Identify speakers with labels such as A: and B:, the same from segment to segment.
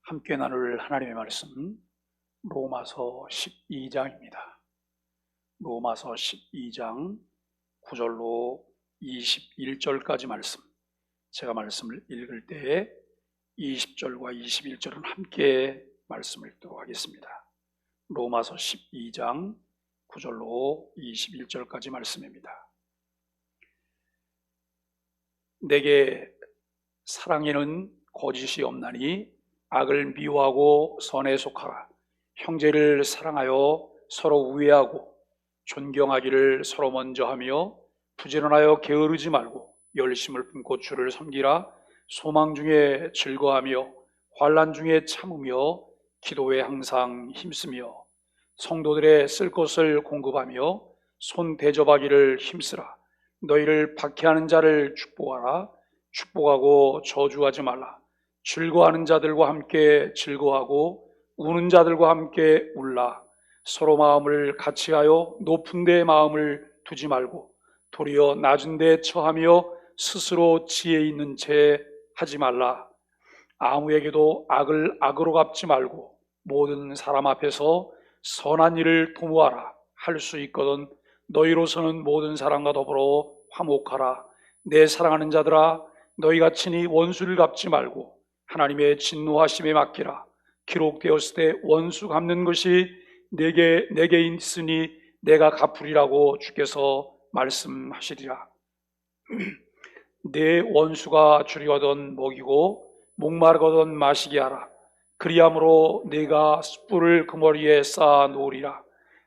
A: 함께 나눌 하나님의 말씀, 로마서 12장입니다. 로마서 12장 9절로 21절까지 말씀, 제가 말씀을 읽을 때 20절과 21절은 함께 말씀을 읽도록 하겠습니다. 로마서 12장 9절로 21절까지 말씀입니다. 내게 사랑에는 거짓이 없나니 악을 미워하고 선에 속하라. 형제를 사랑하여 서로 우애하고 존경하기를 서로 먼저 하며 부지런하여 게으르지 말고 열심을 품고 주를 섬기라. 소망 중에 즐거워하며 환난 중에 참으며 기도에 항상 힘쓰며 성도들의 쓸 것을 공급하며 손 대접하기를 힘쓰라. 너희를 박해하는 자를 축복하라. 축복하고 저주하지 말라. 즐거워하는 자들과 함께 즐거워하고 우는 자들과 함께 울라. 서로 마음을 같이하여 높은 데 마음을 두지 말고 도리어 낮은 데 처하며 스스로 지혜 있는 채 하지 말라. 아무에게도 악을 악으로 갚지 말고 모든 사람 앞에서 선한 일을 도모하라. 할 수 있거든 너희로서는 모든 사람과 더불어 화목하라. 내 사랑하는 자들아, 너희가 친히 원수를 갚지 말고 하나님의 진노하심에 맡기라. 기록되었을 때 원수 갚는 것이 내게 있으니 내가 갚으리라고 주께서 말씀하시리라. 내 원수가 주려거든 먹이고 목마르거든 마시게 하라. 그리함으로 내가 숯불을 그 머리에 쌓아 놓으리라.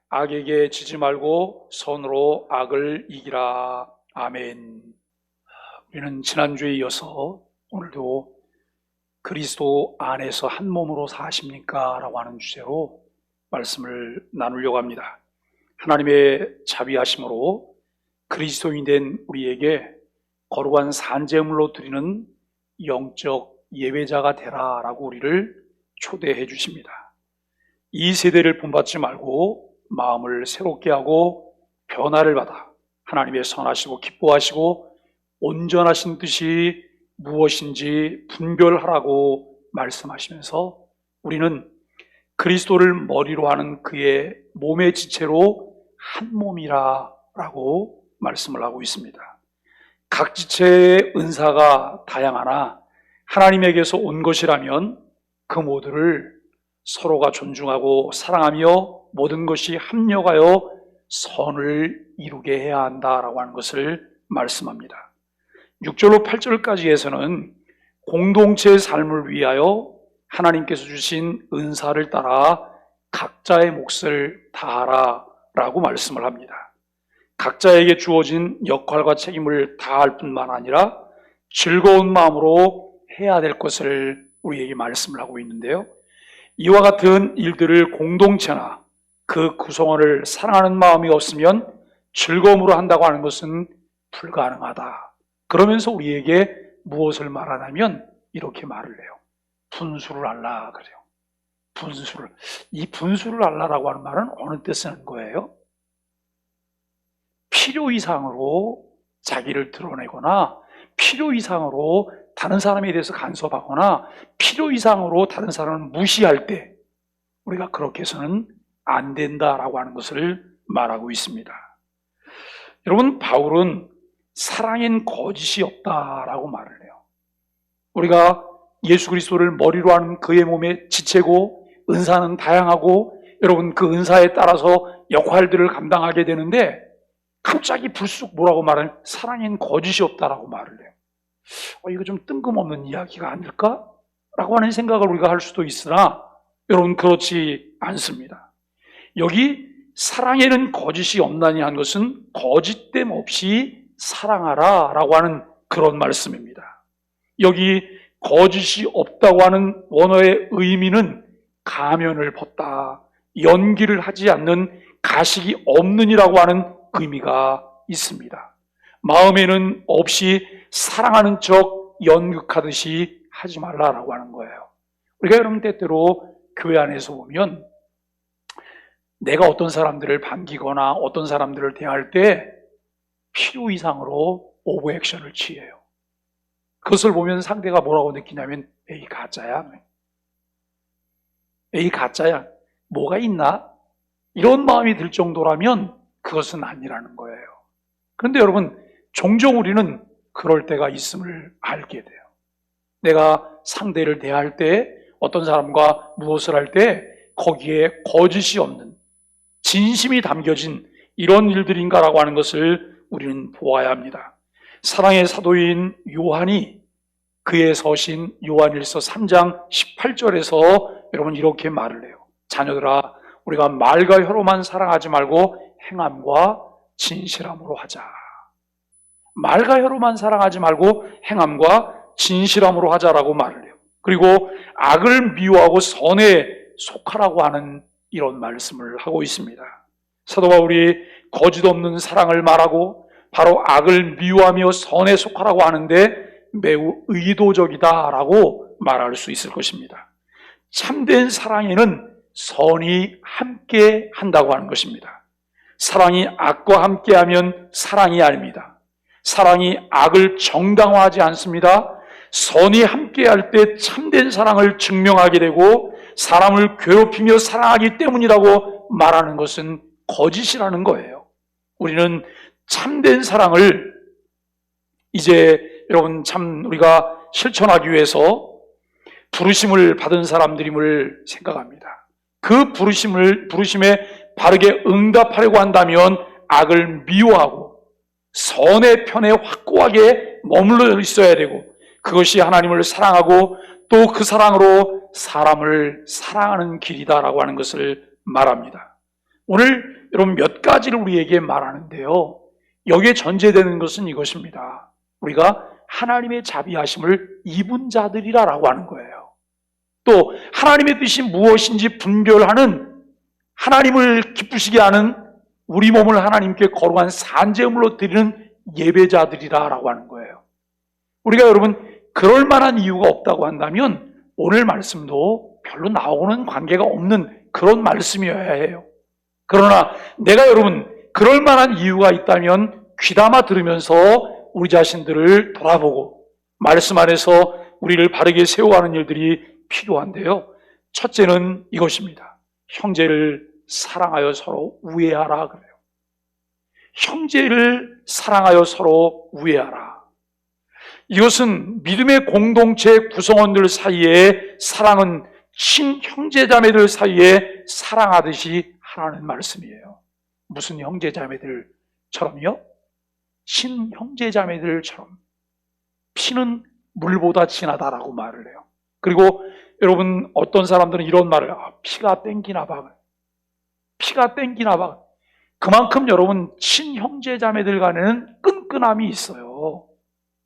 A: 악에게 지지 말고 선으로 악을 이기라. 아멘. 우리는 지난주에 이어서 오늘도 그리스도 안에서 한 몸으로 사십니까? 라고 하는 주제로 말씀을 나누려고 합니다. 하나님의 자비하심으로 그리스도인 된 우리에게 거룩한 산제물로 드리는 영적 예배자가 되라 라고 우리를 초대해 주십니다. 이 세대를 본받지 말고 마음을 새롭게 하고 변화를 받아 하나님의 선하시고 기뻐하시고 온전하신 뜻이 무엇인지 분별하라고 말씀하시면서 우리는 그리스도를 머리로 하는 그의 몸의 지체로 한 몸이라 라고 말씀을 하고 있습니다. 각 지체의 은사가 다양하나 하나님에게서 온 것이라면 그 모두를 서로가 존중하고 사랑하며 모든 것이 합력하여 선을 이루게 해야 한다라고 하는 것을 말씀합니다. 6절로 8절까지에서는 공동체의 삶을 위하여 하나님께서 주신 은사를 따라 각자의 몫을 다하라 라고 말씀을 합니다. 각자에게 주어진 역할과 책임을 다할 뿐만 아니라 즐거운 마음으로 해야 될 것을 우리에게 말씀을 하고 있는데요. 이와 같은 일들을 공동체나 그 구성원을 사랑하는 마음이 없으면 즐거움으로 한다고 하는 것은 불가능하다. 그러면서 우리에게 무엇을 말하냐면 이렇게 말을 해요. 분수를 알라 그래요. 이 분수를 알라라고 하는 말은 어느 때 쓰는 거예요? 필요 이상으로 자기를 드러내거나 필요 이상으로 다른 사람에 대해서 간섭하거나 필요 이상으로 다른 사람을 무시할 때 우리가 그렇게 해서는 안 된다라고 하는 것을 말하고 있습니다. 여러분, 바울은 사랑엔 거짓이 없다라고 말을 해요. 우리가 예수 그리스도를 머리로 하는 그의 몸의 지체고 은사는 다양하고 여러분 그 은사에 따라서 역할들을 감당하게 되는데 갑자기 불쑥 뭐라고 말하면 사랑엔 거짓이 없다라고 말을 해요. 이거 좀 뜬금없는 이야기가 아닐까? 라고 하는 생각을 우리가 할 수도 있으나 여러분 그렇지 않습니다. 여기 사랑에는 거짓이 없나니 한 것은 거짓됨 없이 사랑하라 라고 하는 그런 말씀입니다. 여기 거짓이 없다고 하는 원어의 의미는 가면을 벗다, 연기를 하지 않는 가식이 없는이라고 하는 의미가 있습니다. 마음에는 없이 사랑하는 척 연극하듯이 하지 말라라고 하는 거예요. 우리가 여러분 때때로 교회 안에서 보면 내가 어떤 사람들을 반기거나 어떤 사람들을 대할 때 필요 이상으로 오버액션을 취해요. 그것을 보면 상대가 뭐라고 느끼냐면 에이 가짜야, 에이 가짜야, 뭐가 있나? 이런 마음이 들 정도라면 그것은 아니라는 거예요. 그런데 여러분, 종종 우리는 그럴 때가 있음을 알게 돼요. 내가 상대를 대할 때, 어떤 사람과 무엇을 할 때 거기에 거짓이 없는 진심이 담겨진 이런 일들인가라고 하는 것을 우리는 보아야 합니다. 사랑의 사도인 요한이 그의 서신 요한일서 3장 18절에서 여러분 이렇게 말을 해요. 자녀들아, 우리가 말과 혀로만 사랑하지 말고 행함과 진실함으로 하자. 말과 혀로만 사랑하지 말고 행함과 진실함으로 하자라고 말을 해요. 그리고 악을 미워하고 선에 속하라고 하는 이런 말씀을 하고 있습니다. 사도 바울이 거짓 없는 사랑을 말하고 바로 악을 미워하며 선에 속하라고 하는데 매우 의도적이다라고 말할 수 있을 것입니다. 참된 사랑에는 선이 함께 한다고 하는 것입니다. 사랑이 악과 함께하면 사랑이 아닙니다. 사랑이 악을 정당화하지 않습니다. 선이 함께할 때 참된 사랑을 증명하게 되고 사람을 괴롭히며 사랑하기 때문이라고 말하는 것은 거짓이라는 거예요. 우리는 참된 사랑을 이제 여러분 참 우리가 실천하기 위해서 부르심을 받은 사람들임을 생각합니다. 그 부르심에 바르게 응답하려고 한다면 악을 미워하고 선의 편에 확고하게 머물러 있어야 되고, 그것이 하나님을 사랑하고 또 그 사랑으로 사람을 사랑하는 길이다라고 하는 것을 말합니다. 오늘 여러분 몇 가지를 우리에게 말하는데요, 여기에 전제되는 것은 이것입니다. 우리가 하나님의 자비하심을 입은 자들이라고 하는 거예요. 또 하나님의 뜻이 무엇인지 분별하는, 하나님을 기쁘시게 하는 우리 몸을 하나님께 거룩한 산제물로 드리는 예배자들이라고 하는 거예요. 우리가 여러분 그럴 만한 이유가 없다고 한다면 오늘 말씀도 별로 나오는 관계가 없는 그런 말씀이어야 해요. 그러나 내가 여러분 그럴 만한 이유가 있다면 귀담아 들으면서 우리 자신들을 돌아보고 말씀 안에서 우리를 바르게 세워가는 일들이 필요한데요, 첫째는 이것입니다. 형제를 사랑하여 서로 우애하라 그래요. 형제를 사랑하여 서로 우애하라. 이것은 믿음의 공동체 구성원들 사이에 사랑은 친형제자매들 사이에 사랑하듯이 하라는 말씀이에요. 무슨 형제자매들처럼요? 친형제자매들처럼. 피는 물보다 진하다라고 말을 해요. 그리고 여러분 어떤 사람들은 이런 말을, 피가 땡기나 봐. 피가 땡기나 봐. 그만큼 여러분 친형제자매들 간에는 끈끈함이 있어요.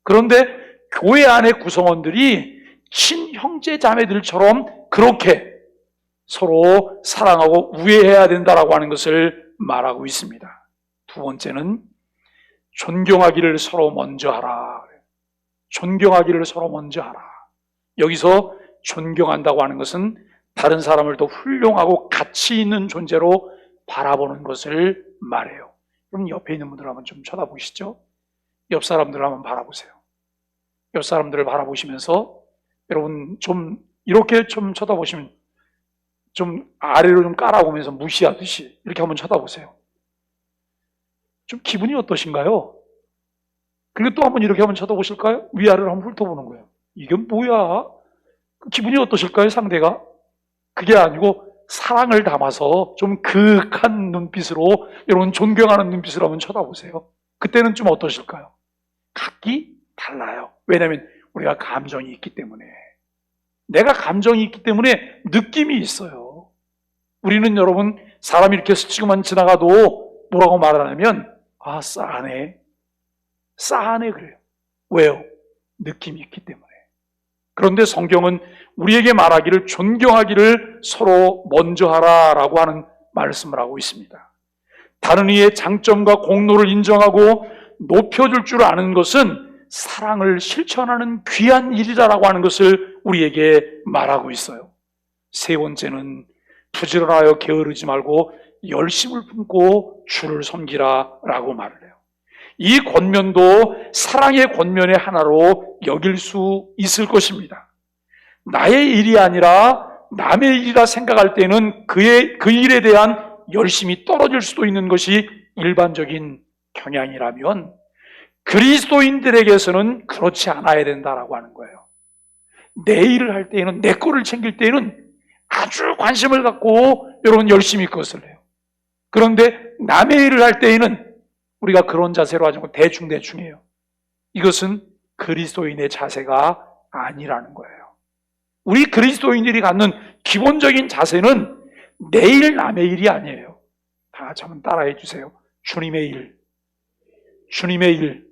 A: 그런데 교회 안의 구성원들이 친형제자매들처럼 그렇게 서로 사랑하고 우애해야 된다라고 하는 것을 말하고 있습니다. 두 번째는 존경하기를 서로 먼저 하라. 존경하기를 서로 먼저 하라. 여기서 존경한다고 하는 것은 다른 사람을 더 훌륭하고 가치 있는 존재로 바라보는 것을 말해요. 그럼 옆에 있는 분들 한번 좀 쳐다보시죠. 옆 사람들을 한번 바라보세요. 옆 사람들을 바라보시면서 여러분 좀 이렇게 좀 쳐다보시면 좀 아래로 좀 깔아보면서 무시하듯이 이렇게 한번 쳐다보세요. 좀 기분이 어떠신가요? 그리고 또 한번 이렇게 한번 쳐다보실까요? 위아래를 한번 훑어보는 거예요. 이게 뭐야? 기분이 어떠실까요, 상대가? 그게 아니고 사랑을 담아서 좀 그윽한 눈빛으로, 여러분 존경하는 눈빛으로 한번 쳐다보세요. 그때는 좀 어떠실까요? 각기 달라요. 왜냐하면 우리가 감정이 있기 때문에. 내가 감정이 있기 때문에 느낌이 있어요. 우리는 여러분 사람이 이렇게 스치고만 지나가도 뭐라고 말하냐면 싸하네. 싸하네 그래요. 왜요? 느낌이 있기 때문에. 그런데 성경은 우리에게 말하기를 존경하기를 서로 먼저 하라라고 하는 말씀을 하고 있습니다. 다른 이의 장점과 공로를 인정하고 높여줄 줄 아는 것은 사랑을 실천하는 귀한 일이라고 하는 것을 우리에게 말하고 있어요. 세 번째는 부지런하여 게으르지 말고 열심을 품고 주를 섬기라라고 말을 해요. 이 권면도 사랑의 권면의 하나로 여길 수 있을 것입니다. 나의 일이 아니라 남의 일이라 생각할 때는 그 일에 대한 열심이 떨어질 수도 있는 것이 일반적인 경향이라면 그리스도인들에게서는 그렇지 않아야 된다라고 하는 거예요. 내 일을 할 때에는, 내 거를 챙길 때에는 아주 관심을 갖고 여러분 열심히 그것을 해요. 그런데 남의 일을 할 때에는 우리가 그런 자세로 하지 않고 대충 해요. 이것은 그리스도인의 자세가 아니라는 거예요. 우리 그리스도인들이 갖는 기본적인 자세는 내 일, 남의 일이 아니에요. 다 같이 한번 따라해 주세요. 주님의 일. 주님의 일.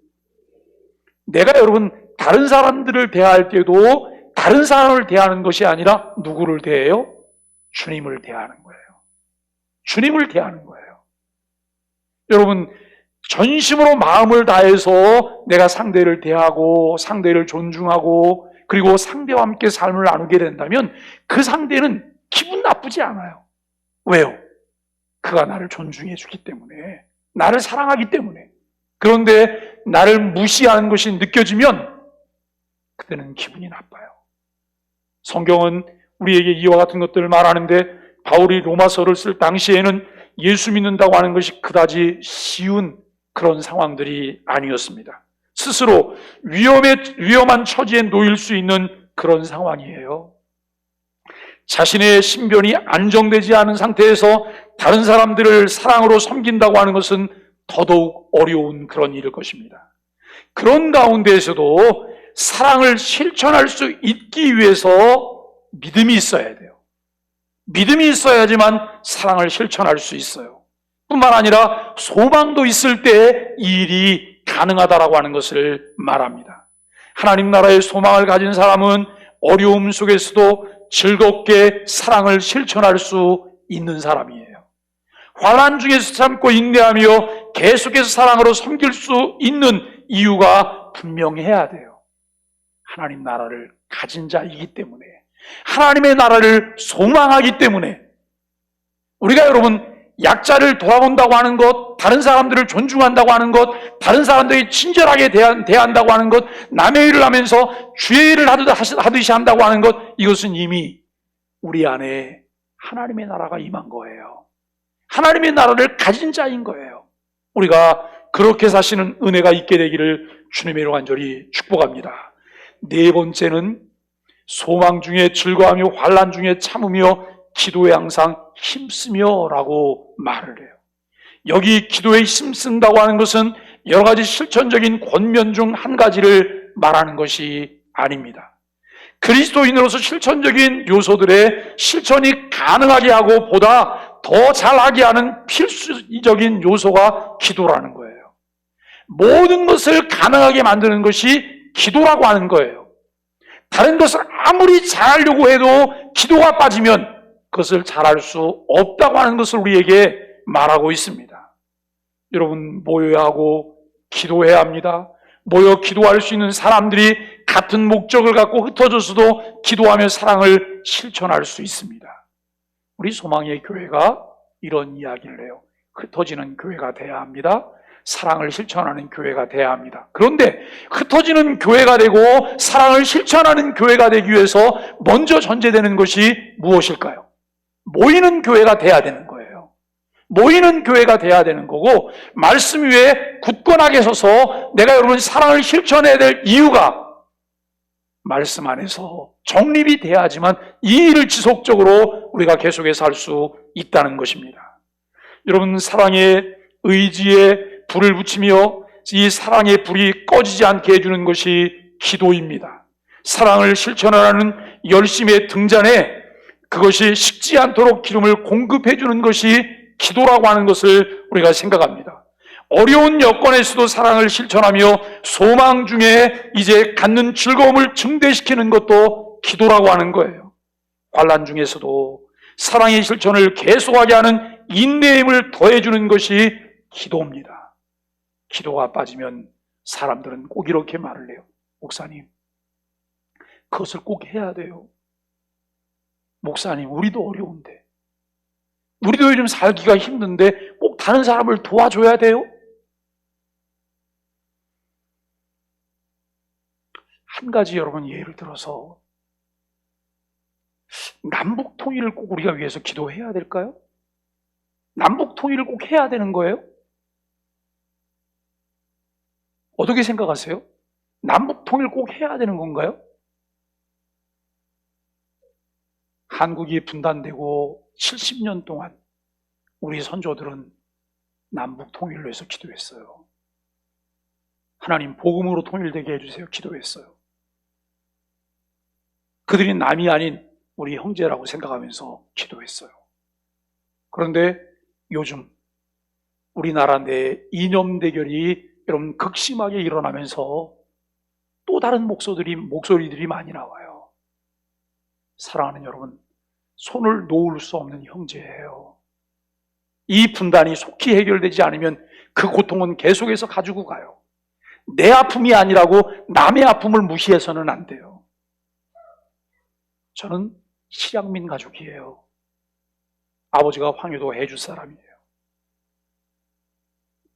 A: 내가 여러분 다른 사람들을 대할 때도 다른 사람을 대하는 것이 아니라 누구를 대해요? 주님을 대하는 거예요. 주님을 대하는 거예요. 여러분 전심으로 마음을 다해서 내가 상대를 대하고 상대를 존중하고 그리고 상대와 함께 삶을 나누게 된다면 그 상대는 기분 나쁘지 않아요. 왜요? 그가 나를 존중해 주기 때문에, 나를 사랑하기 때문에. 그런데 나를 무시하는 것이 느껴지면 그때는 기분이 나빠요. 성경은 우리에게 이와 같은 것들을 말하는데 바울이 로마서를 쓸 당시에는 예수 믿는다고 하는 것이 그다지 쉬운 그런 상황들이 아니었습니다. 스스로 위험한 처지에 놓일 수 있는 그런 상황이에요. 자신의 신변이 안정되지 않은 상태에서 다른 사람들을 사랑으로 섬긴다고 하는 것은 더더욱 어려운 그런 일일 것입니다. 그런 가운데에서도 사랑을 실천할 수 있기 위해서 믿음이 있어야 돼요. 믿음이 있어야지만 사랑을 실천할 수 있어요. 뿐만 아니라 소망도 있을 때 이 일이 가능하다라고 하는 것을 말합니다. 하나님 나라의 소망을 가진 사람은 어려움 속에서도 즐겁게 사랑을 실천할 수 있는 사람이에요. 환난 중에서 참고 인내하며 계속해서 사랑으로 섬길 수 있는 이유가 분명해야 돼요. 하나님 나라를 가진 자이기 때문에, 하나님의 나라를 소망하기 때문에. 우리가 여러분 약자를 돌아본다고 하는 것, 다른 사람들을 존중한다고 하는 것, 다른 사람들이 친절하게 대한다고 하는 것, 남의 일을 하면서 주의 일을 하듯이 한다고 하는 것, 이것은 이미 우리 안에 하나님의 나라가 임한 거예요. 하나님의 나라를 가진 자인 거예요. 우리가 그렇게 사시는 은혜가 있게 되기를 주님의 이름으로 간절히 축복합니다. 네 번째는 소망 중에 즐거워하며 환난 중에 참으며 기도에 항상 힘쓰며 라고 말을 해요. 여기 기도에 힘쓴다고 하는 것은 여러 가지 실천적인 권면 중 한 가지를 말하는 것이 아닙니다. 그리스도인으로서 실천적인 요소들의 실천이 가능하게 하고 보다 더 잘하게 하는 필수적인 요소가 기도라는 거예요. 모든 것을 가능하게 만드는 것이 기도라고 하는 거예요. 다른 것을 아무리 잘하려고 해도 기도가 빠지면 그것을 잘할 수 없다고 하는 것을 우리에게 말하고 있습니다. 여러분 모여야 하고 기도해야 합니다. 모여 기도할 수 있는 사람들이 같은 목적을 갖고 흩어져서도 기도하며 사랑을 실천할 수 있습니다. 우리 소망의 교회가 이런 이야기를 해요. 흩어지는 교회가 돼야 합니다. 사랑을 실천하는 교회가 돼야 합니다. 그런데 흩어지는 교회가 되고 사랑을 실천하는 교회가 되기 위해서 먼저 전제되는 것이 무엇일까요? 모이는 교회가 돼야 되는 거예요. 모이는 교회가 돼야 되는 거고, 말씀 위에 굳건하게 서서 내가 여러분 사랑을 실천해야 될 이유가 말씀 안에서 정립이 돼야지만 이 일을 지속적으로 우리가 계속해서 할 수 있다는 것입니다. 여러분 사랑의 의지에 불을 붙이며 이 사랑의 불이 꺼지지 않게 해주는 것이 기도입니다. 사랑을 실천하는 열심의 등잔에 그것이 식지 않도록 기름을 공급해 주는 것이 기도라고 하는 것을 우리가 생각합니다. 어려운 여건에서도 사랑을 실천하며 소망 중에 이제 갖는 즐거움을 증대시키는 것도 기도라고 하는 거예요. 환난 중에서도 사랑의 실천을 계속하게 하는 인내임을 더해주는 것이 기도입니다. 기도가 빠지면 사람들은 꼭 이렇게 말을 해요. 목사님, 그것을 꼭 해야 돼요. 목사님, 우리도 어려운데, 우리도 요즘 살기가 힘든데 꼭 다른 사람을 도와줘야 돼요? 한 가지 여러분 예를 들어서 남북 통일을 꼭 우리가 위해서 기도해야 될까요? 남북 통일을 꼭 해야 되는 거예요? 어떻게 생각하세요? 남북 통일 꼭 해야 되는 건가요? 한국이 분단되고 70년 동안 우리 선조들은 남북 통일을 위해서 기도했어요. 하나님 복음으로 통일되게 해주세요. 기도했어요. 그들이 남이 아닌 우리 형제라고 생각하면서 기도했어요. 그런데 요즘 우리나라 내 이념 대결이 여러분 극심하게 일어나면서 또 다른 목소리들이 많이 나와요. 사랑하는 여러분, 손을 놓을 수 없는 형제예요. 이 분단이 속히 해결되지 않으면 그 고통은 계속해서 가지고 가요. 내 아픔이 아니라고 남의 아픔을 무시해서는 안 돼요. 저는 실향민 가족이에요. 아버지가 황유도 해주 사람이에요.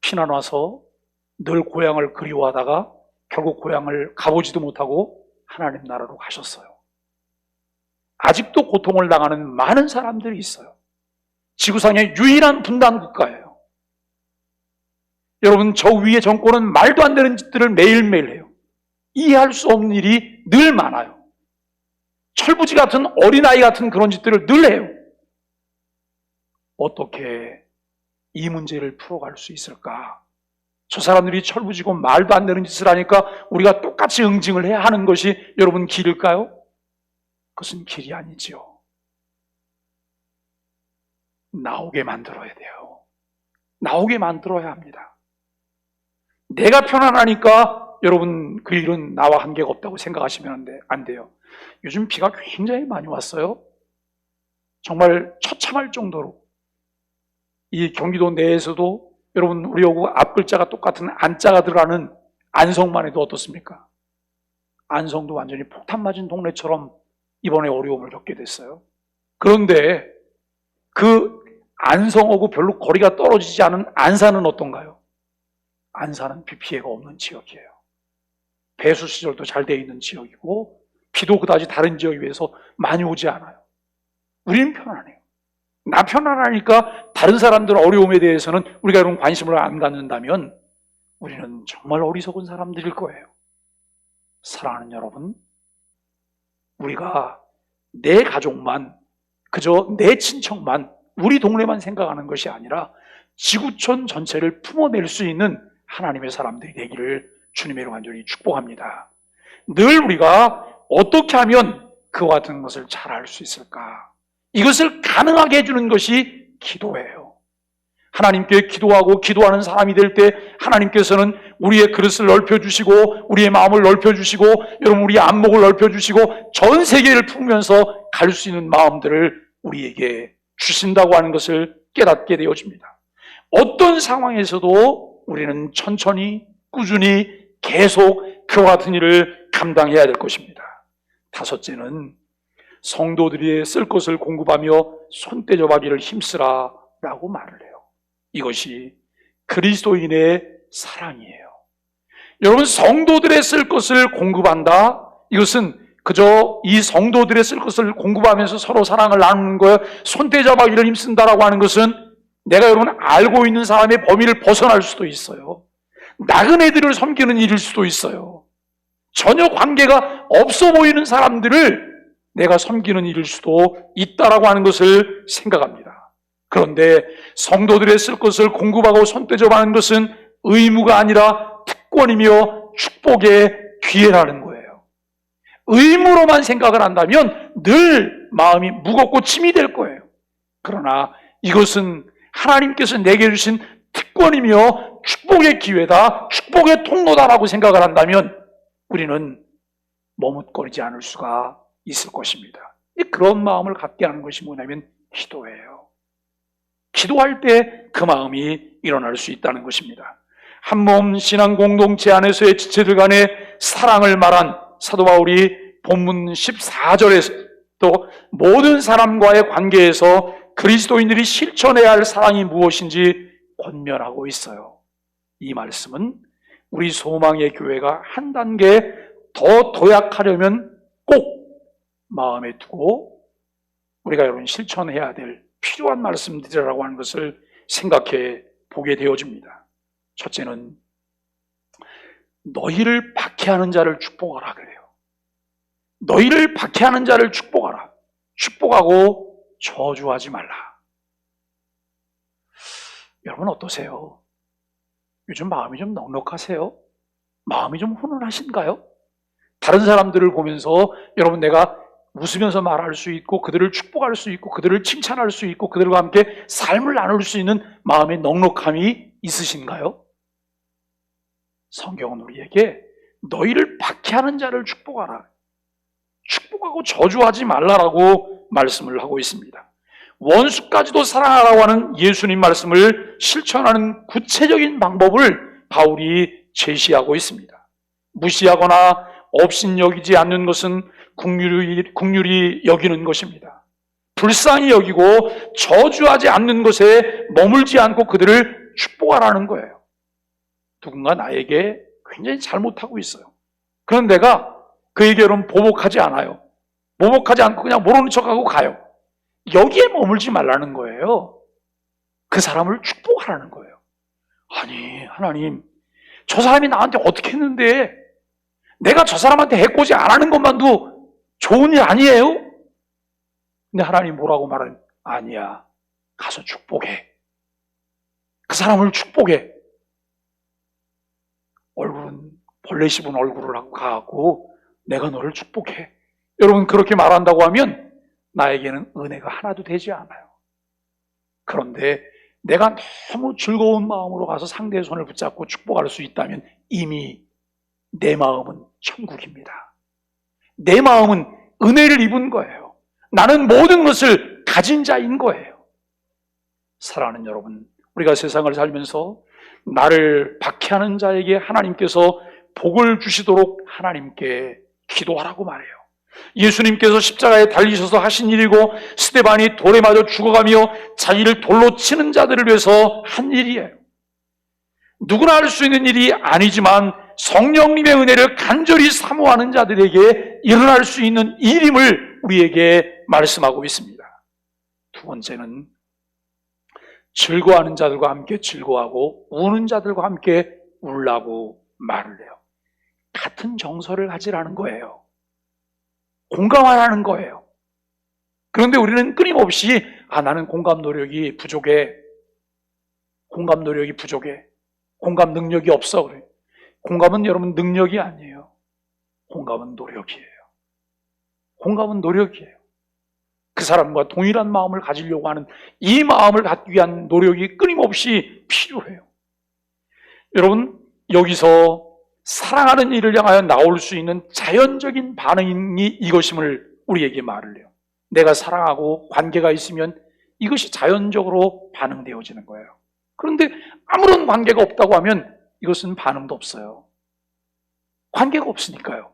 A: 피난 와서 늘 고향을 그리워하다가 결국 고향을 가보지도 못하고 하나님 나라로 가셨어요. 아직도 고통을 당하는 많은 사람들이 있어요. 지구상의 유일한 분단 국가예요. 여러분, 저 위의 정권은 말도 안 되는 짓들을 매일매일 해요. 이해할 수 없는 일이 늘 많아요. 철부지 같은 어린아이 같은 그런 짓들을 늘 해요. 어떻게 이 문제를 풀어갈 수 있을까? 저 사람들이 철부지고 말도 안 되는 짓을 하니까 우리가 똑같이 응징을 해야 하는 것이 여러분 길일까요? 그것은 길이 아니지요. 나오게 만들어야 돼요. 나오게 만들어야 합니다. 내가 편안하니까 여러분 그 일은 나와 한계가 없다고 생각하시면 안 돼요. 요즘 비가 굉장히 많이 왔어요. 정말 처참할 정도로. 이 경기도 내에서도 여러분 우리하고 앞글자가 똑같은 안자가 들어가는 안성만 해도 어떻습니까? 안성도 완전히 폭탄 맞은 동네처럼 이번에 어려움을 겪게 됐어요. 그런데 그 안성하고 별로 거리가 떨어지지 않은 안산은 어떤가요? 안산은 비 피해가 없는 지역이에요. 배수 시설도 잘 돼 있는 지역이고 비도 그다지 다른 지역에 비해서 많이 오지 않아요. 우리는 편안해요. 나 편안하니까 다른 사람들 어려움에 대해서는 우리가 이런 관심을 안 갖는다면 우리는 정말 어리석은 사람들일 거예요. 사랑하는 여러분, 우리가 내 가족만, 그저 내 친척만, 우리 동네만 생각하는 것이 아니라 지구촌 전체를 품어낼 수 있는 하나님의 사람들이 되기를 주님의 이름으로 간절히 축복합니다. 늘 우리가 어떻게 하면 그와 같은 것을 잘할 수 있을까? 이것을 가능하게 해주는 것이 기도예요. 하나님께 기도하고 기도하는 사람이 될 때 하나님께서는 우리의 그릇을 넓혀주시고 우리의 마음을 넓혀주시고 여러분 우리의 안목을 넓혀주시고 전 세계를 품으면서 갈 수 있는 마음들을 우리에게 주신다고 하는 것을 깨닫게 되어집니다. 어떤 상황에서도 우리는 천천히 꾸준히 계속 그와 같은 일을 감당해야 될 것입니다. 다섯째는 성도들이 쓸 것을 공급하며 손대접하기를 힘쓰라 라고 말을 해요. 이것이 그리스도인의 사랑이에요. 여러분, 성도들의 쓸 것을 공급한다? 이것은 그저 이 성도들의 쓸 것을 공급하면서 서로 사랑을 나누는 거예요. 손대접하기를 힘쓴다라고 하는 것은 내가 여러분 알고 있는 사람의 범위를 벗어날 수도 있어요. 나그네들을 섬기는 일일 수도 있어요. 전혀 관계가 없어 보이는 사람들을 내가 섬기는 일일 수도 있다라고 하는 것을 생각합니다. 그런데 성도들의 쓸 것을 공급하고 손대접하는 것은 의무가 아니라 특권이며 축복의 기회라는 거예요. 의무로만 생각을 한다면 늘 마음이 무겁고 짐이 될 거예요. 그러나 이것은 하나님께서 내게 주신 특권이며 축복의 기회다, 축복의 통로다라고 생각을 한다면 우리는 머뭇거리지 않을 수가 있을 것입니다. 그런 마음을 갖게 하는 것이 뭐냐면 기도예요. 기도할 때 그 마음이 일어날 수 있다는 것입니다. 한몸 신앙 공동체 안에서의 지체들 간의 사랑을 말한 사도 바울이 본문 14절에서 또 모든 사람과의 관계에서 그리스도인들이 실천해야 할 사랑이 무엇인지 권면하고 있어요. 이 말씀은 우리 소망의 교회가 한 단계 더 도약하려면 꼭 마음에 두고 우리가 여러분 실천해야 될 필요한 말씀들이라고 하는 것을 생각해 보게 되어집니다. 첫째는 너희를 박해하는 자를 축복하라 그래요. 너희를 박해하는 자를 축복하라. 축복하고 저주하지 말라. 여러분 어떠세요? 요즘 마음이 좀 넉넉하세요? 마음이 좀 훈훈하신가요? 다른 사람들을 보면서 여러분 내가 웃으면서 말할 수 있고 그들을 축복할 수 있고 그들을 칭찬할 수 있고 그들과 함께 삶을 나눌 수 있는 마음의 넉넉함이 있으신가요? 성경은 우리에게 너희를 박해하는 자를 축복하라. 축복하고 저주하지 말라라고 말씀을 하고 있습니다. 원수까지도 사랑하라고 하는 예수님 말씀을 실천하는 구체적인 방법을 바울이 제시하고 있습니다. 무시하거나 업신여기지 않는 것은 긍휼히 여기는 것입니다. 불쌍히 여기고 저주하지 않는 것에 머물지 않고 그들을 축복하라는 거예요. 누군가 나에게 굉장히 잘못하고 있어요. 그런 내가 그에게 여러분 보복하지 않아요. 보복하지 않고 그냥 모르는 척하고 가요. 여기에 머물지 말라는 거예요. 그 사람을 축복하라는 거예요. 아니 하나님, 저 사람이 나한테 어떻게 했는데 내가 저 사람한테 해코지 안 하는 것만도 좋은 일 아니에요? 근데 하나님 뭐라고 말하는? 아니야, 가서 축복해. 그 사람을 축복해. 얼굴은 벌레 씹은 얼굴을 하고 가고 내가 너를 축복해. 여러분 그렇게 말한다고 하면 나에게는 은혜가 하나도 되지 않아요. 그런데 내가 너무 즐거운 마음으로 가서 상대의 손을 붙잡고 축복할 수 있다면 이미 내 마음은 천국입니다. 내 마음은 은혜를 입은 거예요. 나는 모든 것을 가진 자인 거예요. 사랑하는 여러분, 우리가 세상을 살면서 나를 박해하는 자에게 하나님께서 복을 주시도록 하나님께 기도하라고 말해요. 예수님께서 십자가에 달리셔서 하신 일이고 스데반이 돌에 맞아 죽어가며 자기를 돌로 치는 자들을 위해서 한 일이에요. 누구나 할 수 있는 일이 아니지만 성령님의 은혜를 간절히 사모하는 자들에게 일어날 수 있는 일임을 우리에게 말씀하고 있습니다. 두 번째는 즐거워하는 자들과 함께 즐거워하고 우는 자들과 함께 울라고 말을 해요. 같은 정서를 가지라는 거예요. 공감하라는 거예요. 그런데 우리는 끊임없이 나는 공감 노력이 부족해. 공감 노력이 부족해. 공감 능력이 없어. 그래. 공감은 여러분 능력이 아니에요. 공감은 노력이에요. 공감은 노력이에요. 그 사람과 동일한 마음을 가지려고 하는 이 마음을 갖기 위한 노력이 끊임없이 필요해요. 여러분 여기서 사랑하는 이를 향하여 나올 수 있는 자연적인 반응이 이것임을 우리에게 말을 해요. 내가 사랑하고 관계가 있으면 이것이 자연적으로 반응되어지는 거예요. 그런데 아무런 관계가 없다고 하면 이것은 반응도 없어요. 관계가 없으니까요.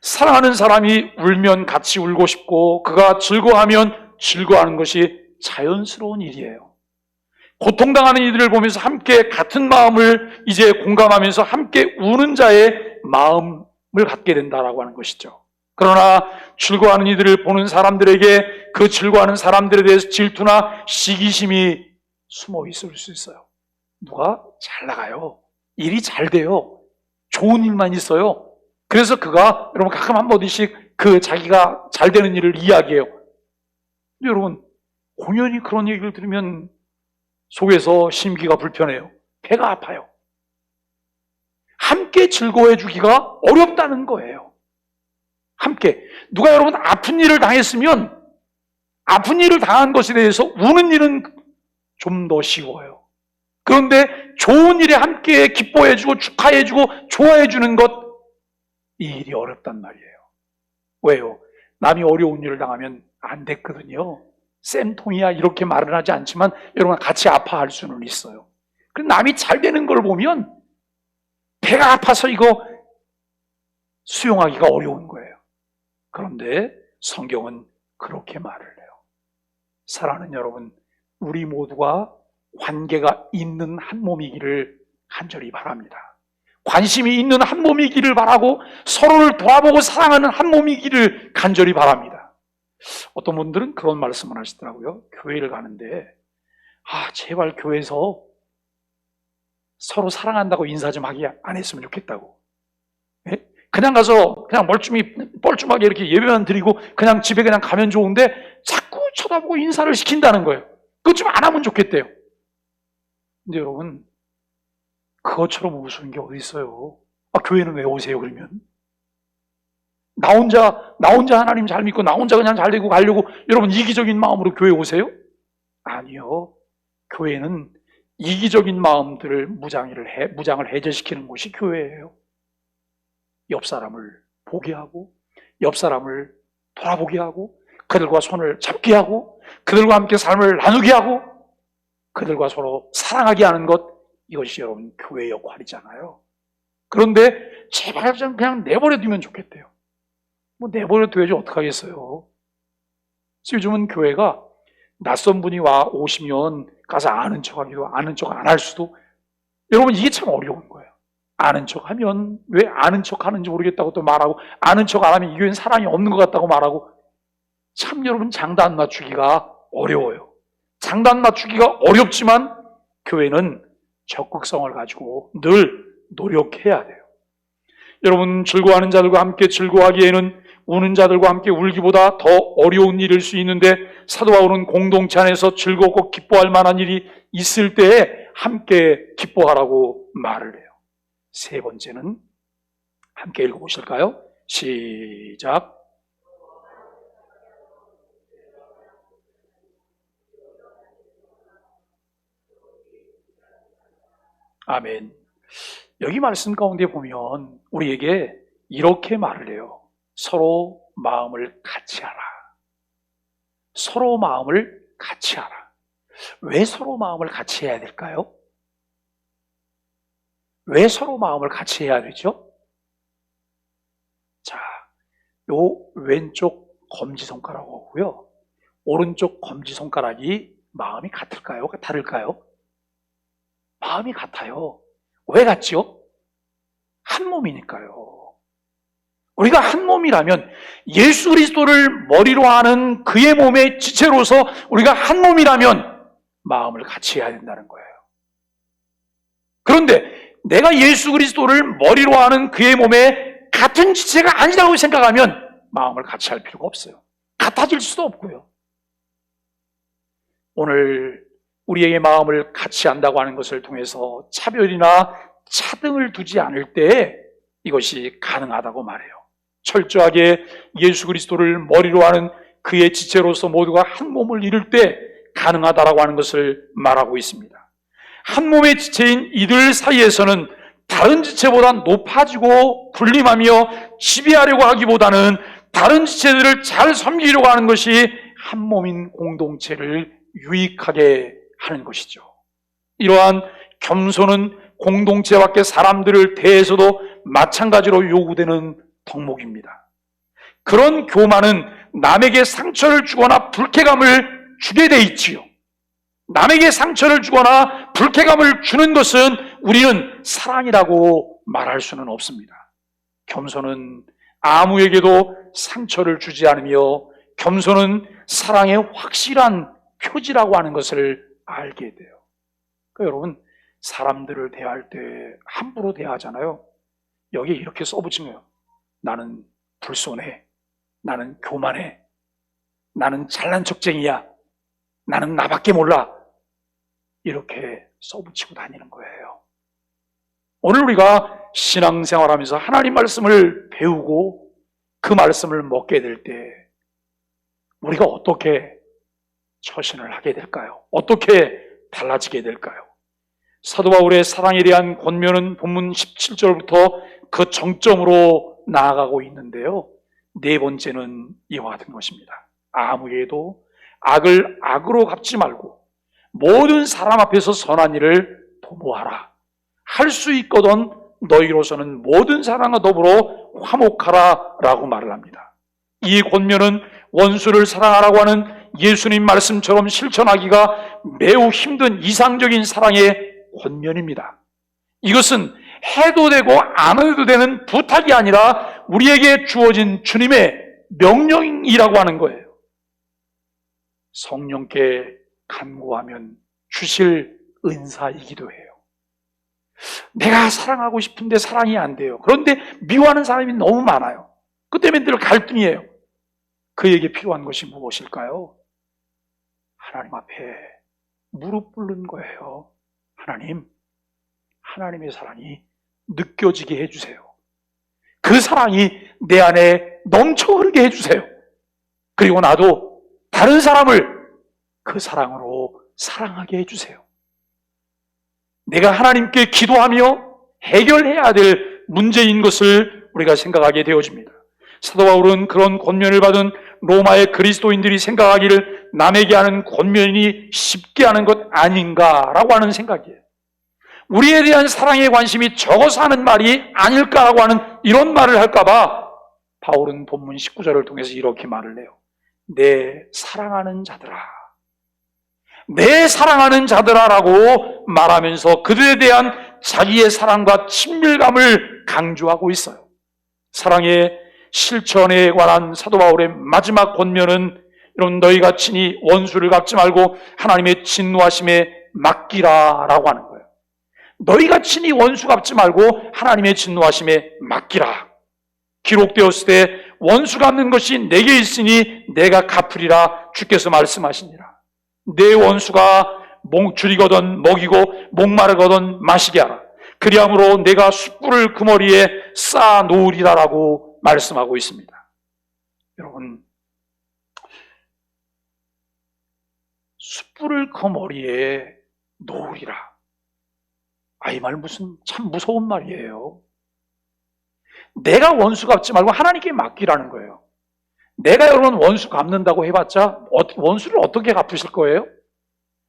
A: 사랑하는 사람이 울면 같이 울고 싶고 그가 즐거워하면 즐거워하는 것이 자연스러운 일이에요. 고통당하는 이들을 보면서 함께 같은 마음을 이제 공감하면서 함께 우는 자의 마음을 갖게 된다라고 하는 것이죠. 그러나 즐거워하는 이들을 보는 사람들에게 그 즐거워하는 사람들에 대해서 질투나 시기심이 숨어 있을 수 있어요. 누가 잘 나가요. 일이 잘 돼요. 좋은 일만 있어요. 그래서 그가 여러분 가끔 한 번씩 그 자기가 잘 되는 일을 이야기해요. 근데 여러분 공연히 그런 얘기를 들으면 속에서 심기가 불편해요. 배가 아파요. 함께 즐거워해 주기가 어렵다는 거예요. 함께. 누가 여러분 아픈 일을 당했으면 아픈 일을 당한 것에 대해서 우는 일은 좀 더 쉬워요. 그런데 좋은 일에 함께 기뻐해 주고 축하해 주고 좋아해 주는 것, 이 일이 어렵단 말이에요. 왜요? 남이 어려운 일을 당하면 안 됐거든요. 쌤통이야 이렇게 말은 하지 않지만 여러분 같이 아파할 수는 있어요. 그럼 남이 잘 되는 걸 보면 배가 아파서 이거 수용하기가 어려운 거예요. 그런데 성경은 그렇게 말을 해요. 사랑하는 여러분, 우리 모두가 관계가 있는 한 몸이기를 간절히 바랍니다. 관심이 있는 한 몸이기를 바라고 서로를 돌아보고 사랑하는 한 몸이기를 간절히 바랍니다. 어떤 분들은 그런 말씀을 하시더라고요. 교회를 가는데 제발 교회에서 서로 사랑한다고 인사 좀 하기 안 했으면 좋겠다고. 예? 그냥 가서 그냥 뻘쭘하게 이렇게 예배만 드리고 그냥 집에 그냥 가면 좋은데 자꾸 쳐다보고 인사를 시킨다는 거예요. 그것 좀 안 하면 좋겠대요. 근데 여러분, 그것처럼 우스운 게 어디 있어요? 교회는 왜 오세요 그러면? 나 혼자 하나님 잘 믿고 나 혼자 그냥 잘 되고 가려고 여러분 이기적인 마음으로 교회 오세요? 아니요. 교회는 이기적인 마음들을 무장을 해제시키는 곳이 교회예요. 옆 사람을 보게 하고, 옆 사람을 돌아보게 하고, 그들과 손을 잡게 하고, 그들과 함께 삶을 나누게 하고, 그들과 서로 사랑하게 하는 것, 이것이 여러분 교회의 역할이잖아요. 그런데 제발 좀 그냥 내버려두면 좋겠대요. 내버려둬야지 어떡하겠어요. 그래서 요즘은 교회가 낯선 분이 오시면 가서 아는 척하기도, 아는 척 안 할 수도, 여러분 이게 참 어려운 거예요. 아는 척하면 왜 아는 척하는지 모르겠다고 또 말하고, 아는 척 안 하면 이 교회는 사랑이 없는 것 같다고 말하고, 참 여러분 장단 맞추기가 어려워요. 장단 맞추기가 어렵지만 교회는 적극성을 가지고 늘 노력해야 돼요. 여러분, 즐거워하는 자들과 함께 즐거워하기에는 우는 자들과 함께 울기보다 더 어려운 일일 수 있는데, 사도 바울은 공동체 안에서 즐겁고 기뻐할 만한 일이 있을 때에 함께 기뻐하라고 말을 해요. 세 번째는 함께 읽어보실까요? 시작. 아멘. 여기 말씀 가운데 보면 우리에게 이렇게 말을 해요. 서로 마음을 같이 하라. 서로 마음을 같이 하라. 왜 서로 마음을 같이 해야 될까요? 왜 서로 마음을 같이 해야 되죠? 자, 요 왼쪽 검지손가락하고요, 오른쪽 검지손가락이 마음이 같을까요? 다를까요? 마음이 같아요. 왜 같죠? 한 몸이니까요. 우리가 한 몸이라면 예수 그리스도를 머리로 하는 그의 몸의 지체로서 우리가 한 몸이라면 마음을 같이 해야 된다는 거예요. 그런데 내가 예수 그리스도를 머리로 하는 그의 몸의 같은 지체가 아니라고 생각하면 마음을 같이 할 필요가 없어요. 같아질 수도 없고요. 오늘 우리에게 마음을 같이 한다고 하는 것을 통해서 차별이나 차등을 두지 않을 때 이것이 가능하다고 말해요. 철저하게 예수 그리스도를 머리로 하는 그의 지체로서 모두가 한 몸을 이룰 때 가능하다라고 하는 것을 말하고 있습니다. 한 몸의 지체인 이들 사이에서는 다른 지체보다 높아지고 군림하며 지배하려고 하기보다는 다른 지체들을 잘 섬기려고 하는 것이 한 몸인 공동체를 유익하게 하는 것이죠. 이러한 겸손은 공동체 밖의 사람들을 대해서도 마찬가지로 요구되는 덕목입니다. 그런 교만은 남에게 상처를 주거나 불쾌감을 주게 돼 있지요. 남에게 상처를 주거나 불쾌감을 주는 것은 우리는 사랑이라고 말할 수는 없습니다. 겸손은 아무에게도 상처를 주지 않으며 겸손은 사랑의 확실한 표지라고 하는 것을 알게 돼요. 그러니까 여러분, 사람들을 대할 때 함부로 대하잖아요. 여기에 이렇게 써붙인 거예요. 나는 불손해, 나는 교만해, 나는 잘난 척쟁이야, 나는 나밖에 몰라, 이렇게 써붙이고 다니는 거예요. 오늘 우리가 신앙생활하면서 하나님 말씀을 배우고 그 말씀을 먹게 될 때 우리가 어떻게 처신을 하게 될까요? 어떻게 달라지게 될까요? 사도 바울의 사랑에 대한 권면은 본문 17절부터 그 정점으로 나아가고 있는데요, 네 번째는 이와 같은 것입니다. 아무에게도 악을 악으로 갚지 말고 모든 사람 앞에서 선한 일을 도모하라. 할 수 있거든 너희로서는 모든 사람과 더불어 화목하라 라고 말을 합니다. 이 권면은 원수를 사랑하라고 하는 예수님 말씀처럼 실천하기가 매우 힘든 이상적인 사랑의 권면입니다. 이것은 해도 되고 안 해도 되는 부탁이 아니라 우리에게 주어진 주님의 명령이라고 하는 거예요. 성령께 간구하면 주실 은사이기도 해요. 내가 사랑하고 싶은데 사랑이 안 돼요. 그런데 미워하는 사람이 너무 많아요. 그 때문에 늘 갈등이에요. 그에게 필요한 것이 무엇일까요? 하나님 앞에 무릎 꿇는 거예요. 하나님, 하나님의 사랑이 느껴지게 해주세요. 그 사랑이 내 안에 넘쳐 흐르게 해주세요. 그리고 나도 다른 사람을 그 사랑으로 사랑하게 해주세요. 내가 하나님께 기도하며 해결해야 될 문제인 것을 우리가 생각하게 되어집니다. 사도 바울은 그런 권면을 받은 로마의 그리스도인들이 생각하기를 남에게 하는 권면이 쉽게 하는 것 아닌가라고 하는 생각이에요. 우리에 대한 사랑의 관심이 적어서 하는 말이 아닐까라고 하는 이런 말을 할까봐 바울은 본문 19절을 통해서 이렇게 말을 해요. 내 사랑하는 자들아, 내 사랑하는 자들아라고 말하면서 그들에 대한 자기의 사랑과 친밀감을 강조하고 있어요. 사랑의 실천에 관한 사도 바울의 마지막 권면은 이런 너희가 친히 원수를 갚지 말고 하나님의 진노하심에 맡기라라고 하는 거예요. 너희가 친히 원수 갚지 말고 하나님의 진노하심에 맡기라. 기록되었을 때 원수 갚는 것이 내게 있으니 내가 갚으리라 주께서 말씀하시니라. 내 원수가 줄이거든 먹이고 목마르거든 마시게 하라. 그리함으로 내가 숯불을 그 머리에 쌓아 놓으리라라고 말씀하고 있습니다. 여러분, 숯불을 그 머리에 놓으리라. 이 말 무슨 참 무서운 말이에요. 내가 원수 갚지 말고 하나님께 맡기라는 거예요. 내가 여러분 원수 갚는다고 해봤자 원수를 어떻게 갚으실 거예요?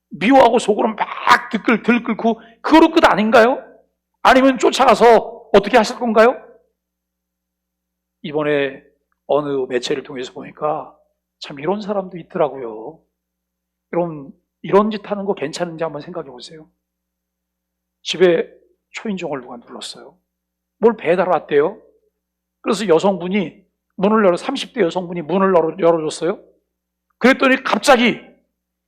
A: 미워하고 속으로 막 들끓고 그거로 끝 아닌가요? 아니면 쫓아가서 어떻게 하실 건가요? 이번에 어느 매체를 통해서 보니까 참 이런 사람도 있더라고요. 여러분, 이런 짓 하는 거 괜찮은지 한번 생각해 보세요. 집에 초인종을 누가 눌렀어요. 뭘 배달 왔대요. 그래서 여성분이 문을 열어 30대 여성분이 문을 열어줬어요. 그랬더니 갑자기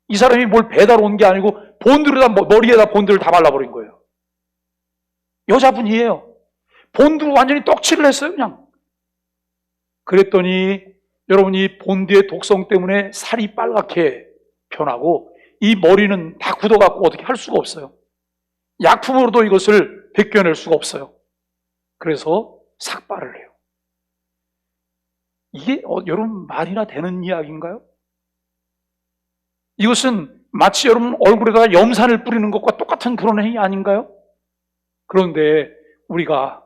A: 이 사람이 뭘 배달 온 게 아니고 머리에다 본드를 다 발라버린 거예요. 여자분이에요. 본드로 완전히 떡칠을 했어요, 그냥. 그랬더니 여러분이 본드의 독성 때문에 살이 빨갛게 변하고 이 머리는 다 굳어갖고 어떻게 할 수가 없어요. 약품으로도 이것을 벗겨낼 수가 없어요. 그래서 삭발을 해요. 이게 여러분 말이나 되는 이야기인가요? 이것은 마치 여러분 얼굴에다가 염산을 뿌리는 것과 똑같은 그런 행위 아닌가요? 그런데 우리가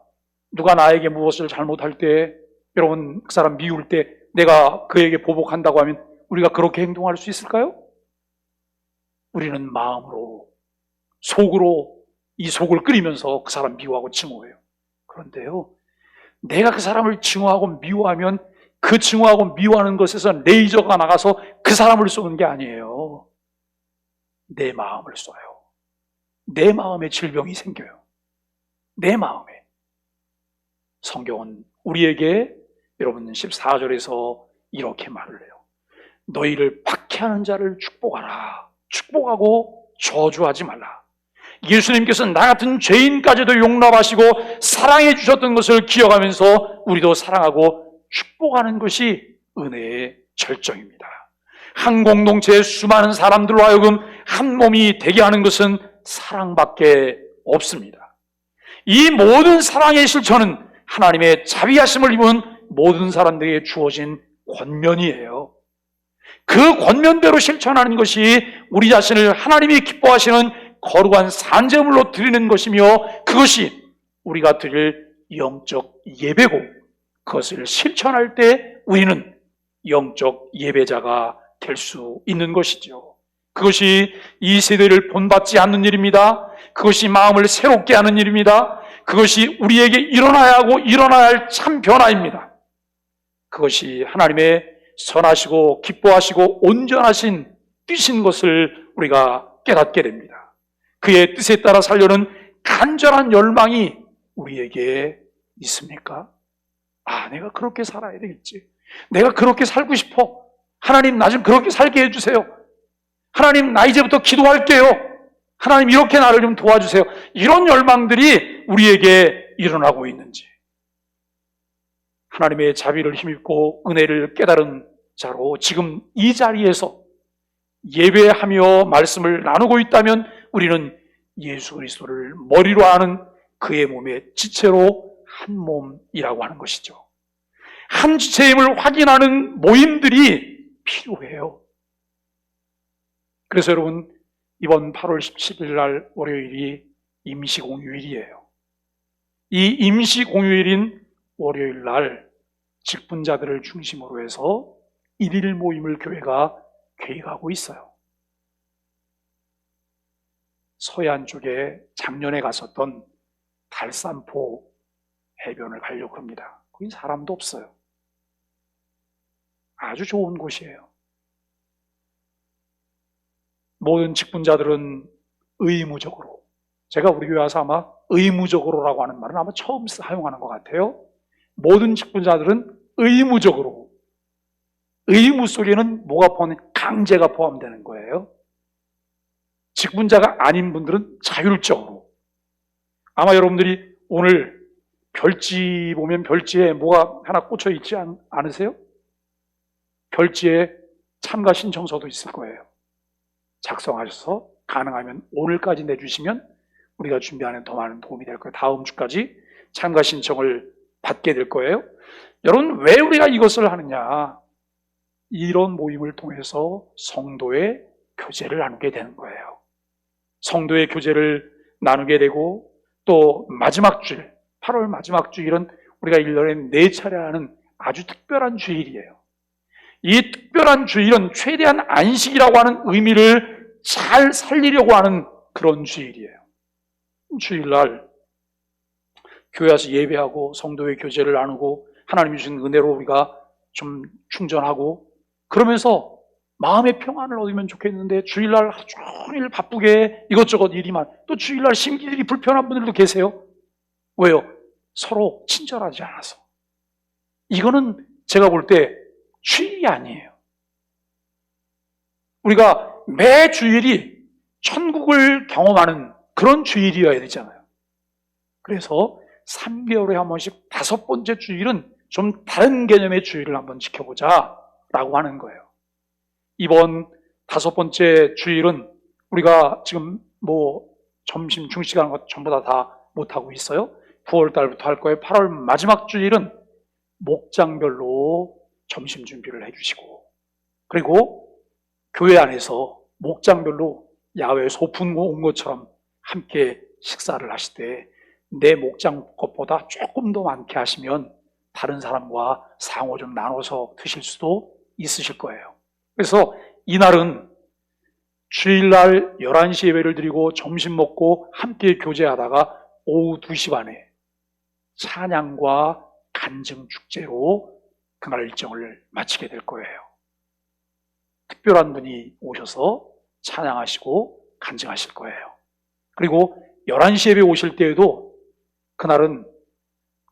A: 누가 나에게 무엇을 잘못할 때, 여러분 그 사람 미울 때 내가 그에게 보복한다고 하면 우리가 그렇게 행동할 수 있을까요? 우리는 마음으로, 속으로 이 속을 끓이면서 그 사람 미워하고 증오해요. 그런데요, 내가 그 사람을 증오하고 미워하면 그 증오하고 미워하는 것에서 레이저가 나가서 그 사람을 쏘는 게 아니에요. 내 마음을 쏴요. 내 마음에 질병이 생겨요. 내 마음에. 성경은 우리에게 여러분 14절에서 이렇게 말을 해요. 너희를 박해하는 자를 축복하라. 축복하고 저주하지 말라. 예수님께서는 나 같은 죄인까지도 용납하시고 사랑해 주셨던 것을 기억하면서 우리도 사랑하고 축복하는 것이 은혜의 절정입니다. 한 공동체의 수많은 사람들로 하여금 한 몸이 되게 하는 것은 사랑밖에 없습니다. 이 모든 사랑의 실천은 하나님의 자비하심을 입은 모든 사람들에게 주어진 권면이에요. 그 권면대로 실천하는 것이 우리 자신을 하나님이 기뻐하시는 거룩한 산제물로 드리는 것이며, 그것이 우리가 드릴 영적 예배고, 그것을 실천할 때 우리는 영적 예배자가 될 수 있는 것이죠. 그것이 이 세대를 본받지 않는 일입니다. 그것이 마음을 새롭게 하는 일입니다. 그것이 우리에게 일어나야 하고 일어나야 할 참 변화입니다. 그것이 하나님의 선하시고 기뻐하시고 온전하신 뜻인 것을 우리가 깨닫게 됩니다. 그의 뜻에 따라 살려는 간절한 열망이 우리에게 있습니까? 아, 내가 그렇게 살아야 되겠지. 내가 그렇게 살고 싶어. 하나님, 나 좀 그렇게 살게 해주세요. 하나님, 나 이제부터 기도할게요. 하나님, 이렇게 나를 좀 도와주세요. 이런 열망들이 우리에게 일어나고 있는지, 하나님의 자비를 힘입고 은혜를 깨달은 자로 지금 이 자리에서 예배하며 말씀을 나누고 있다면 우리는 예수 그리스도를 머리로 아는 그의 몸의 지체로 한 몸이라고 하는 것이죠. 한 지체임을 확인하는 모임들이 필요해요. 그래서 여러분, 이번 8월 17일 날 월요일이 임시공휴일이에요. 이 임시공휴일인 월요일 날 직분자들을 중심으로 해서 1일 모임을 교회가 계획하고 있어요. 서해안 쪽에 작년에 갔었던 달산포 해변을 가려고 합니다. 거기 사람도 없어요. 아주 좋은 곳이에요. 모든 직분자들은 의무적으로, 제가 우리 교회 와서 아마 의무적으로라고 하는 말은 아마 처음 사용하는 것 같아요. 모든 직분자들은 의무적으로, 의무 속에는 뭐가 강제가 포함되는 거예요. 직분자가 아닌 분들은 자율적으로. 아마 여러분들이 오늘 별지 보면 별지에 뭐가 하나 꽂혀 있지 않으세요? 별지에 참가 신청서도 있을 거예요. 작성하셔서 가능하면 오늘까지 내주시면 우리가 준비하는 더 많은 도움이 될 거예요. 다음 주까지 참가 신청을 받게 될 거예요. 여러분, 왜 우리가 이것을 하느냐? 이런 모임을 통해서 성도의 교제를 나누게 되는 거예요. 성도의 교제를 나누게 되고, 또 마지막 주일, 8월 마지막 주일은 우리가 1년에 4차례 하는 아주 특별한 주일이에요. 이 특별한 주일은 최대한 안식이라고 하는 의미를 잘 살리려고 하는 그런 주일이에요. 주일날 교회 와서 예배하고 성도의 교제를 나누고 하나님이 주신 은혜로 우리가 좀 충전하고, 그러면서 마음의 평안을 얻으면 좋겠는데 주일날 하루 종일 바쁘게 이것저것 일이 또 주일날 심기들이 불편한 분들도 계세요. 왜요? 서로 친절하지 않아서. 이거는 제가 볼 때 주일이 아니에요. 우리가 매 주일이 천국을 경험하는 그런 주일이어야 되잖아요. 그래서 3개월에 한 번씩 5번째 주일은 좀 다른 개념의 주일을 한번 지켜보자 라고 하는 거예요. 이번 5번째 주일은 우리가 지금 점심 중식하는 것 전부 다 못하고 있어요. 9월 달부터 할 거예요. 8월 마지막 주일은 목장별로 점심 준비를 해주시고, 그리고 교회 안에서 목장별로 야외 소풍 온 것처럼 함께 식사를 하실 때 내 목장 것보다 조금 더 많게 하시면 다른 사람과 상호 좀 나눠서 드실 수도 있으실 거예요. 그래서 이날은 주일날 11시 예배를 드리고 점심 먹고 함께 교제하다가 오후 2시 반에 찬양과 간증 축제로 그날 일정을 마치게 될 거예요. 특별한 분이 오셔서 찬양하시고 간증하실 거예요. 그리고 11시 예배 오실 때에도 그날은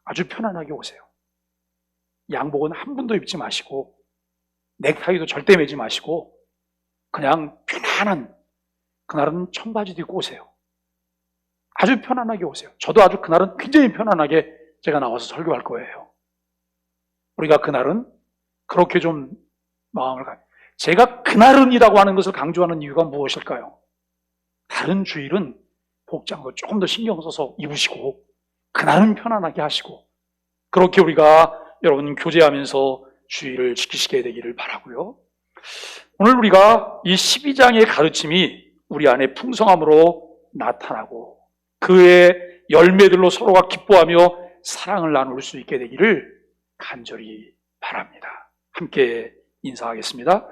A: 아주 편안하게 오세요. 양복은 한 분도 입지 마시고 넥타이도 절대 매지 마시고 그냥 편안한, 그날은 청바지도 입고 오세요. 아주 편안하게 오세요. 저도 아주 그날은 굉장히 편안하게 제가 나와서 설교할 거예요. 우리가 그날은 그렇게 좀 마음을 제가 그날은이라고 하는 것을 강조하는 이유가 무엇일까요? 다른 주일은 복장도 조금 더 신경 써서 입으시고 그날은 편안하게 하시고, 그렇게 우리가 여러분 교제하면서 주일을 지키시게 되기를 바라고요. 오늘 우리가 이 12장의 가르침이 우리 안에 풍성함으로 나타나고 그의 열매들로 서로가 기뻐하며 사랑을 나눌 수 있게 되기를 간절히 바랍니다. 함께 인사하겠습니다.